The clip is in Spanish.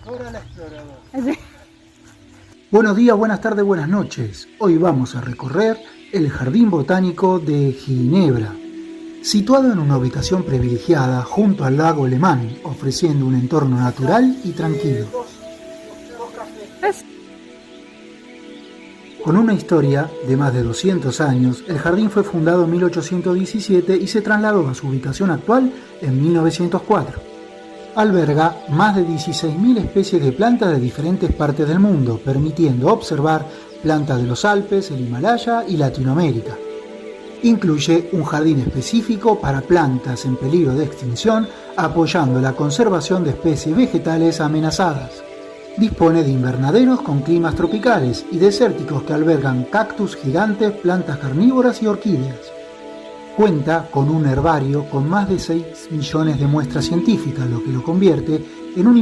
Cora la exploradora. Sí. Buenos días, buenas tardes, buenas noches. Hoy vamos a recorrer el Jardín Botánico de Ginebra, situado en una ubicación privilegiada junto al lago Lemán, ofreciendo un entorno natural y tranquilo. Dos cafés. Es- Con una historia de más de 200 años, el jardín fue fundado en 1817 y se trasladó a su ubicación actual en 1904. Alberga más de 16.000 especies de plantas de diferentes partes del mundo, permitiendo observar plantas de los Alpes, el Himalaya y Latinoamérica. Incluye un jardín específico para plantas en peligro de extinción, apoyando la conservación de especies vegetales amenazadas. Dispone de invernaderos con climas tropicales y desérticos que albergan cactus gigantes, plantas carnívoras y orquídeas. Cuenta con un herbario con más de 6 millones de muestras científicas, lo que lo convierte en un